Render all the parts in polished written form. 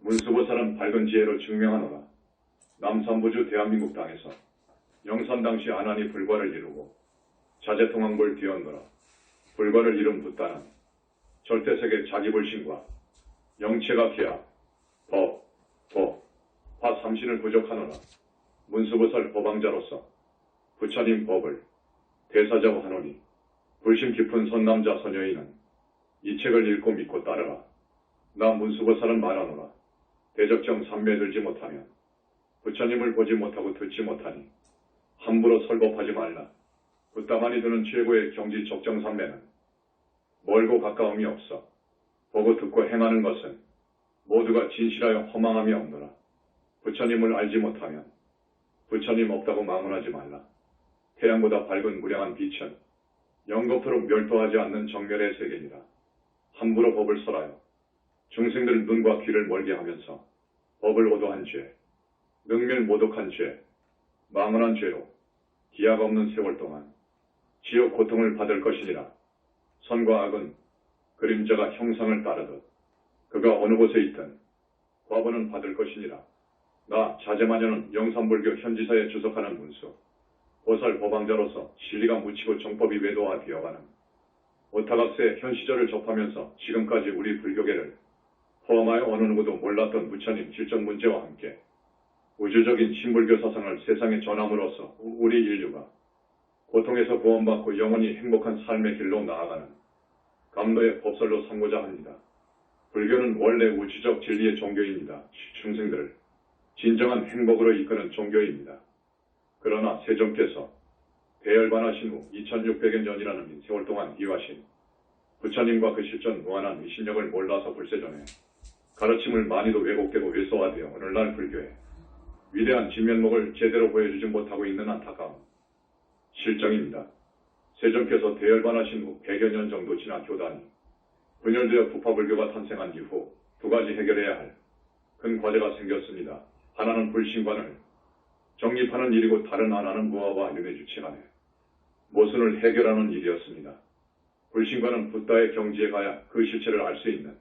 문수보살은 밝은 지혜로 증명하노라. 남삼부주 대한민국 땅에서 영산 당시 아난이 불과를 이루고 자재통왕불 뒤언더러 불과를 이룬 붓다는 절대세계 자기불신과 영체가 기하, 법, 도, 화 삼신을 부족하노라. 문수보살 법왕자로서 부처님 법을 대사자고 하노니 불심 깊은 선남자 선여인은 이 책을 읽고 믿고 따르라. 나 문수보살은 말하노라. 대적정 삼매 들지 못하면 부처님을 보지 못하고 듣지 못하니 함부로 설법하지 말라. 붓다만이 드는 최고의 경지 적정삼매는 멀고 가까움이 없어 보고 듣고 행하는 것은 모두가 진실하여 허망함이 없노라. 부처님을 알지 못하면 부처님 없다고 망언하지 말라. 태양보다 밝은 무량한 빛은 영겁토록 멸도하지 않는 정멸의 세계니라. 함부로 법을 설하여 중생들 눈과 귀를 멀게 하면서 법을 오도한 죄, 능멸 모독한 죄, 망언한 죄로 기약 없는 세월 동안 지옥 고통을 받을 것이니라. 선과 악은 그림자가 형상을 따르듯 그가 어느 곳에 있든 과보는 받을 것이니라. 나 자제마녀는 영산불교 현지사에 주석하는 문수 보살 법왕자로서 진리가 묻히고 정법이 외도화되어가는 오타각세 현시절을 접하면서 지금까지 우리 불교계를 포함하여 어느 누구도 몰랐던 부처님 실전 문제와 함께 우주적인 신불교 사상을 세상에 전함으로써 우리 인류가 고통에서 구원받고 영원히 행복한 삶의 길로 나아가는 감로의 법설로 삼고자 합니다. 불교는 원래 우주적 진리의 종교입니다. 중생들을 진정한 행복으로 이끄는 종교입니다. 그러나 세종께서 대열반하신 후 2600여 년이라는 세월 동안 이화신 부처님과 그 실전 무한한 위신력을 몰라서 불세전에 가르침을 많이도 왜곡되고 왜소화되어 오늘날 불교에 위대한 진면목을 제대로 보여주지 못하고 있는 안타까움 실정입니다. 세종께서 대열반하신 후 100여 년 정도 지나 교단이 분열되어 부파불교가 탄생한 이후 두 가지 해결해야 할 큰 과제가 생겼습니다. 하나는 불신관을 정립하는 일이고 다른 하나는 무아와 윤회주체 간의 모순을 해결하는 일이었습니다. 불신관은 붓다의 경지에 가야 그 실체를 알 수 있는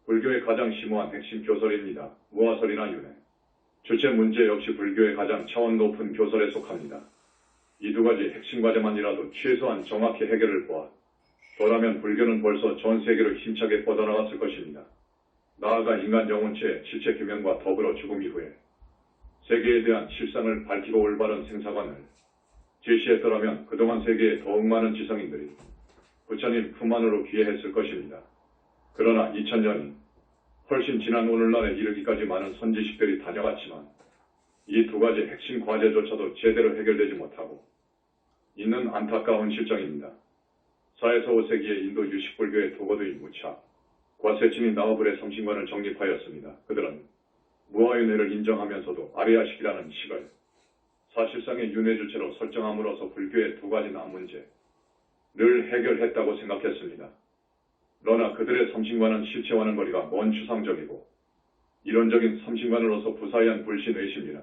불교의 가장 심오한 핵심 교설입니다. 무아설이나 윤회. 주체 문제 역시 불교의 가장 차원 높은 교설에 속합니다. 이 두 가지 핵심 과제만이라도 최소한 정확히 해결을 보아 더라면 불교는 벌써 전 세계로 힘차게 뻗어나갔을 것입니다. 나아가 인간 영혼체의 실체 규명과 더불어 죽음 이후에 세계에 대한 실상을 밝히고 올바른 생사관을 제시했더라면 그동안 세계에 더욱 많은 지성인들이 부처님 품 안으로 귀해했을 것입니다. 그러나 2000년이 훨씬 지난 오늘날에 이르기까지 많은 선지식들이 다녀갔지만 이 두 가지 핵심 과제조차도 제대로 해결되지 못하고 있는 안타까운 실정입니다. 4에서 5세기의 인도 유식불교의 도거도인 무차, 과세친이 나와불의 삼신관을 정립하였습니다. 그들은 무아윤회를 인정하면서도 아리아식이라는 식을 사실상의 윤회주체로 설정함으로써 불교의 두 가지 난문제를 해결했다고 생각했습니다. 그러나 그들의 삼신관은 실체와는 거리가 먼 추상적이고 이론적인 삼신관으로서 부사의한 불신의 심리는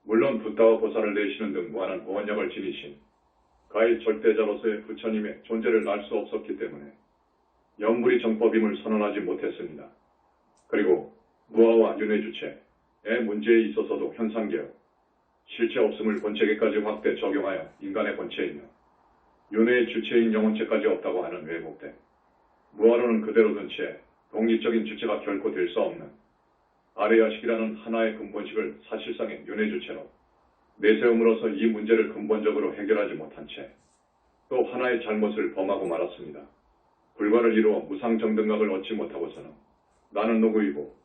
물론 붓다와 보살을 내시는 등 무한한 보원력을 지니신 가히 절대자로서의 부처님의 존재를 알 수 없었기 때문에 영불이 정법임을 선언하지 못했습니다. 그리고 무아와 윤회주체의 문제에 있어서도 현상계열, 실체 없음을 본체계까지 확대 적용하여 인간의 본체이며 윤회의 주체인 영혼체까지 없다고 하는 왜곡된 무아로는 그대로 둔 채 독립적인 주체가 결코 될 수 없는 아레야식이라는 하나의 근본식을 사실상의 윤회주체로 내세움으로써 이 문제를 근본적으로 해결하지 못한 채 또 하나의 잘못을 범하고 말았습니다. 불과를 이루어 무상정등각을 얻지 못하고서는 나는 누구이고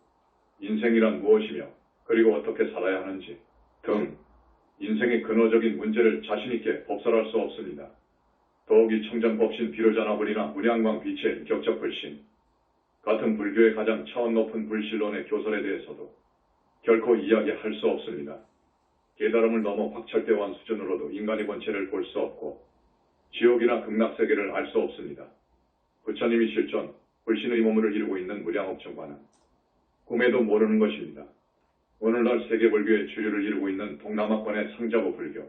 인생이란 무엇이며 그리고 어떻게 살아야 하는지 등 인생의 근원적인 문제를 자신있게 법설할 수 없습니다. 더욱이 청정법신 비로자나불이나 무량광 빛의 인격적 불신 같은 불교의 가장 차원 높은 불신론의 교설에 대해서도 결코 이야기할 수 없습니다. 깨달음을 넘어 확철대오한 수준으로도 인간의 본체를 볼 수 없고 지옥이나 극락세계를 알 수 없습니다. 부처님이 실존, 불신의 몸을 이루고 있는 무량업정과는 꿈에도 모르는 것입니다. 오늘날 세계불교의 주류를 이루고 있는 동남아권의 상자부 불교,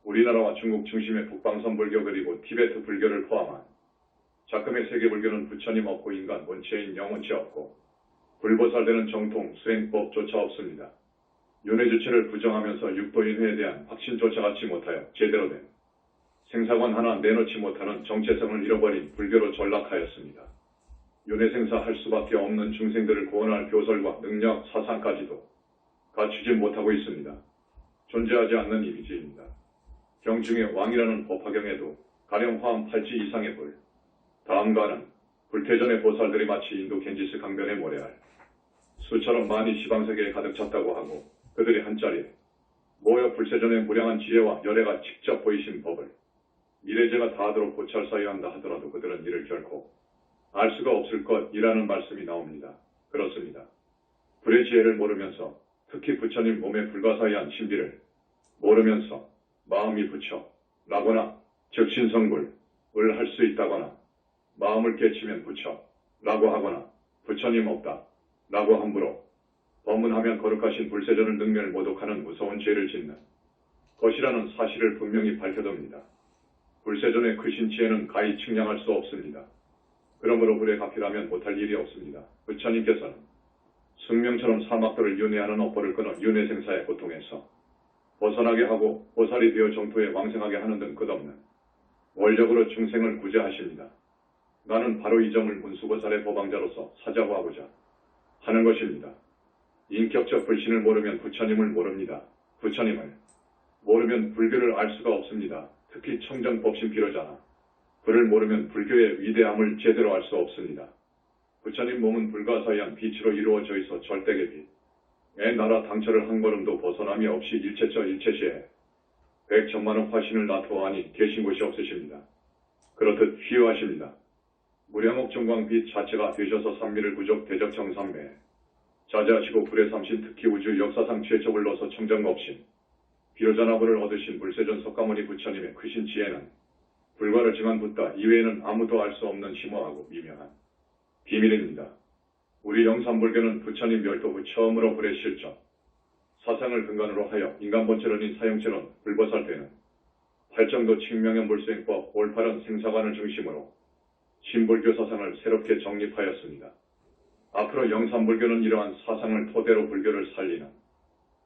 우리나라와 중국 중심의 북방선 불교 그리고 티베트 불교를 포함한 작금의 세계불교는 부처님 없고 인간 본체인 영혼체 없고 불보살되는 정통 수행법조차 없습니다. 윤회주체를 부정하면서 육도인회에 대한 확신조차 갖지 못하여 제대로 된 생사관 하나 내놓지 못하는 정체성을 잃어버린 불교로 전락하였습니다. 윤회생사할 수밖에 없는 중생들을 구원할 교설과 능력, 사상까지도 갖추지 못하고 있습니다. 존재하지 않는 이미지입니다. 경중의 왕이라는 법화경에도 가령 화엄 8지 이상의 불, 다음과는 불태전의 보살들이 마치 인도 겐지스 강변에 모래알, 수처럼 많이 지방세계에 가득 찼다고 하고 그들이 한자리에 모여 불세전의 무량한 지혜와 열애가 직접 보이신 법을 미래제가 다하도록 고찰사여야 한다 하더라도 그들은 이를 결코 알 수가 없을 것이라는 말씀이 나옵니다. 그렇습니다. 불의 지혜를 모르면서 특히 부처님 몸의 불가사의한 신비를 모르면서 마음이 부처 라거나 즉 신성불을 할 수 있다거나 마음을 깨치면 부처 라고 하거나 부처님 없다 라고 함부로 법문하면 거룩하신 불세전을 능멸 모독하는 무서운 죄를 짓는 것이라는 사실을 분명히 밝혀둡니다. 불세전의 크신 지혜는 가히 측량할 수 없습니다. 그러므로 불에 갚히라면 못할 일이 없습니다. 부처님께서는 숙명처럼 사막도를 윤회하는 업보를 끊어 윤회생사의 고통에서 벗어나게 하고 보살이 되어 정토에 왕생하게 하는 등 끝없는 원력으로 중생을 구제하십니다. 나는 바로 이 점을 문수보살의 법왕자로서 사자고하고자 하는 것입니다. 인격적 불신을 모르면 부처님을 모릅니다. 부처님을 모르면 불교를 알 수가 없습니다. 특히 청정법신 비로자나 불을 모르면 불교의 위대함을 제대로 알 수 없습니다. 부처님 몸은 불가사의한 빛으로 이루어져 있어 절대의 빛. 의 나라 당처를 한 걸음도 벗어남이 없이 일체처 일체시에 백천만원 화신을 나토하니 계신 곳이 없으십니다. 그렇듯 휘유하십니다. 무량옥 정광 빛 자체가 되셔서 삼미를 부족 대적정삼매에 자제하시고 불의 삼신 특히 우주 역사상 최초를 넣어서 청정법신 비로자나불을 얻으신 불세전 석가모니 부처님의 크신 지혜는 불과를 증한 붓다 이외에는 아무도 알 수 없는 심오하고 미묘한 비밀입니다. 우리 영산불교는 부처님 멸도 후 처음으로 불의 실존 사상을 근간으로 하여 인간본체론인 사용체론 불보살되는 팔정도 칙명현 불수행법 올바른 생사관을 중심으로 신불교 사상을 새롭게 정립하였습니다. 앞으로 영산불교는 이러한 사상을 토대로 불교를 살리는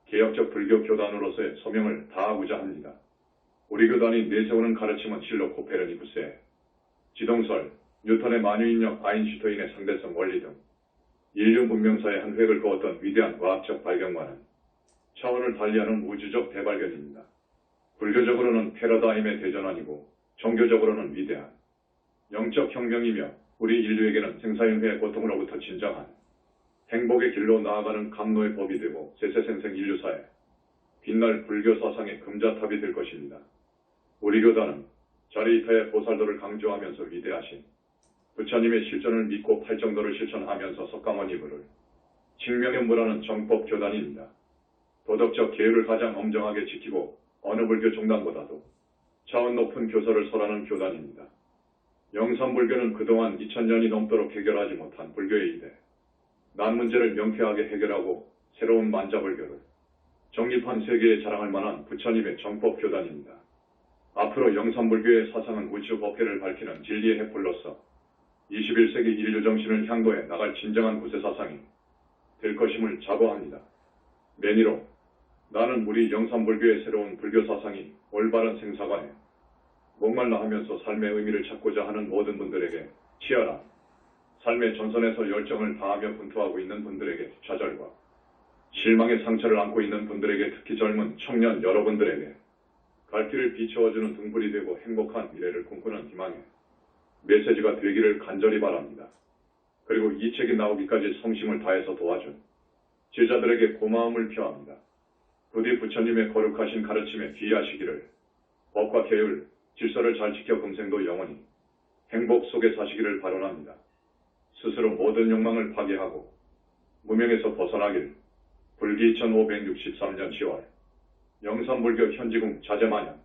개혁적 불교 교단으로서의 소명을 다하고자 합니다. 우리 교단이 내세우는 가르침은 실로 코페르니쿠스의 지동설, 뉴턴의 만유인력, 아인슈타인의 상대성 원리 등 인류 문명사의 한 획을 그었던 위대한 과학적 발견과는 차원을 달리하는 우주적 대발견입니다. 불교적으로는 패러다임의 대전환이고 종교적으로는 위대한 영적 혁명이며 우리 인류에게는 생사윤회의 고통으로부터 진정한 행복의 길로 나아가는 감로의 법이 되고 세세생생 인류사에 빛날 불교 사상의 금자탑이 될 것입니다. 우리 교단은 자리이타의 보살도를 강조하면서 위대하신 부처님의 실존을 믿고 팔정도를 실천하면서 석가모니 불을 칙명현무라는 정법 교단입니다. 도덕적 계율을 가장 엄정하게 지키고 어느 불교 종단보다도 차원 높은 교설을 설하는 교단입니다. 영산불교는 그동안 2000년이 넘도록 해결하지 못한 불교의 이대 난 문제를 명쾌하게 해결하고 새로운 만자불교를 정립한 세계에 자랑할 만한 부처님의 정법 교단입니다. 앞으로 영산불교의 사상은 우주법회를 밝히는 진리의 횃불로서 21세기 인류 정신을 향도해 나갈 진정한 구세 사상이 될 것임을 자부합니다. 매니로 나는 우리 영산불교의 새로운 불교 사상이 올바른 생사관에 목말라 하면서 삶의 의미를 찾고자 하는 모든 분들에게 치열한 삶의 전선에서 열정을 다하며 분투하고 있는 분들에게 좌절과 실망의 상처를 안고 있는 분들에게 특히 젊은 청년 여러분들에게 갈 길을 비추어주는 등불이 되고 행복한 미래를 꿈꾸는 희망의 메시지가 되기를 간절히 바랍니다. 그리고 이 책이 나오기까지 성심을 다해서 도와준 제자들에게 고마움을 표합니다. 부디 부처님의 거룩하신 가르침에 귀하시기를 법과 계율, 질서를 잘 지켜 금생도 영원히 행복 속에 사시기를 바라옵니다. 스스로 모든 욕망을 파괴하고 무명에서 벗어나길 불기 2563년 10월 영산불교 현지궁 자제마냥